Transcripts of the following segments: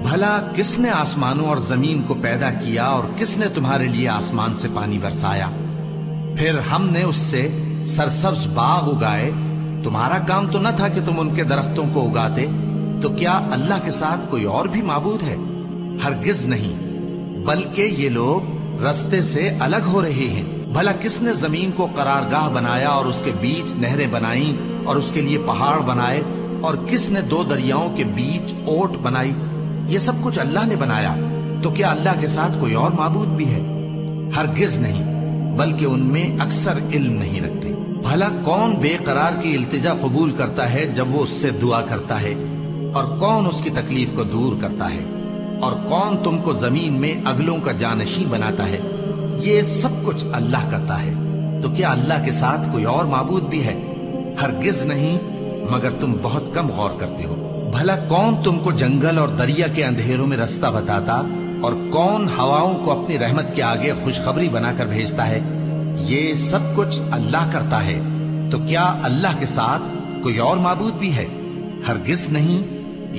بھلا کس نے آسمانوں اور زمین کو پیدا کیا اور کس نے تمہارے لیے آسمان سے پانی برسایا؟ پھر ہم نے اس سے سرسبز باغ اگائے، تمہارا کام تو نہ تھا کہ تم ان کے درختوں کو اگاتے؟ تو کیا اللہ کے ساتھ کوئی اور بھی معبود ہے؟ ہرگز نہیں، بلکہ یہ لوگ رستے سے الگ ہو رہے ہیں۔ بھلا کس نے زمین کو قرارگاہ بنایا اور اس کے بیچ نہریں بنائیں اور اس کے لیے پہاڑ بنائے، اور کس نے دو دریاؤں کے بیچ اوٹ بنائی؟ یہ سب کچھ اللہ نے بنایا، تو کیا اللہ کے ساتھ کوئی اور معبود بھی ہے؟ ہرگز نہیں، بلکہ ان میں اکثر علم نہیں رکھتے۔ بھلا کون بے قرار کی التجا قبول کرتا ہے جب وہ اس سے دعا کرتا ہے، اور کون اس کی تکلیف کو دور کرتا ہے، اور کون تم کو زمین میں اگلوں کا جانشین بناتا ہے؟ یہ سب کچھ اللہ کرتا ہے، تو کیا اللہ کے ساتھ کوئی اور معبود بھی ہے؟ ہرگز نہیں، مگر تم بہت کم غور کرتے ہو۔ بھلا کون تم کو جنگل اور دریا کے اندھیروں میں رستہ بتاتا، اور کون ہواؤں کو اپنی رحمت کے آگے خوشخبری بنا کر بھیجتا ہے؟ یہ سب کچھ اللہ کرتا ہے، تو کیا اللہ کے ساتھ کوئی اور معبود بھی ہے؟ ہرگز نہیں۔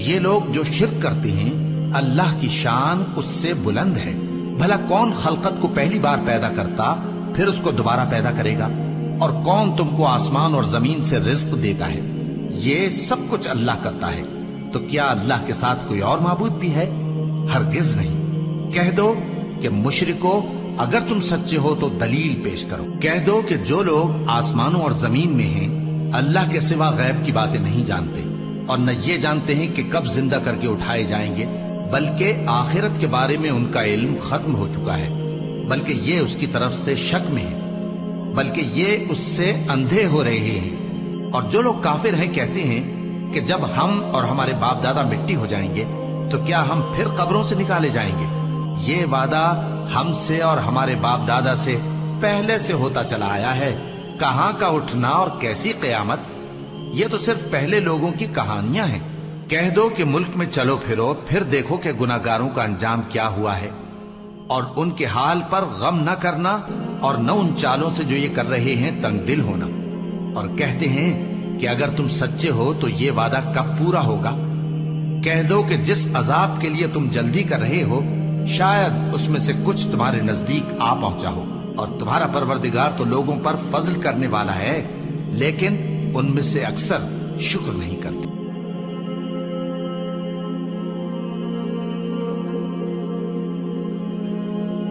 یہ لوگ جو شرک کرتے ہیں، اللہ کی شان اس سے بلند ہے۔ بھلا کون خلقت کو پہلی بار پیدا کرتا پھر اس کو دوبارہ پیدا کرے گا؟ اور کون تم کو آسمان اور زمین سے رزق دیتا ہے؟ یہ سب کچھ اللہ کرتا ہے، تو کیا اللہ کے ساتھ کوئی اور معبود بھی ہے؟ ہرگز نہیں۔ کہہ دو کہ مشرکو، اگر تم سچے ہو تو دلیل پیش کرو۔ کہہ دو کہ جو لوگ آسمانوں اور زمین میں ہیں اللہ کے سوا غیب کی باتیں نہیں جانتے، اور نہ یہ جانتے ہیں کہ کب زندہ کر کے اٹھائے جائیں گے، بلکہ آخرت کے بارے میں ان کا علم ختم ہو چکا ہے، بلکہ یہ اس کی طرف سے شک میں ہے، بلکہ یہ اس سے اندھے ہو رہے ہیں۔ اور جو لوگ کافر ہیں کہتے ہیں کہ جب ہم اور ہمارے باپ دادا مٹی ہو جائیں گے تو کیا ہم پھر قبروں سے نکالے جائیں گے؟ یہ وعدہ ہم سے اور ہمارے باپ دادا سے پہلے سے ہوتا چلا آیا ہے، کہاں کا اٹھنا اور کیسی قیامت؟ یہ تو صرف پہلے لوگوں کی کہانیاں ہیں۔ کہہ دو کہ ملک میں چلو پھرو، پھر دیکھو کہ گناہگاروں کا انجام کیا ہوا ہے، اور ان کے حال پر غم نہ کرنا، اور نہ ان چالوں سے جو یہ کر رہے ہیں تنگ دل ہونا۔ اور کہتے ہیں کہ اگر تم سچے ہو تو یہ وعدہ کب پورا ہوگا؟ کہہ دو کہ جس عذاب کے لیے تم جلدی کر رہے ہو شاید اس میں سے کچھ تمہارے نزدیک آ پہنچا ہو، اور تمہارا پروردگار تو لوگوں پر فضل کرنے والا ہے، لیکن ان میں سے اکثر شکر نہیں کرتے۔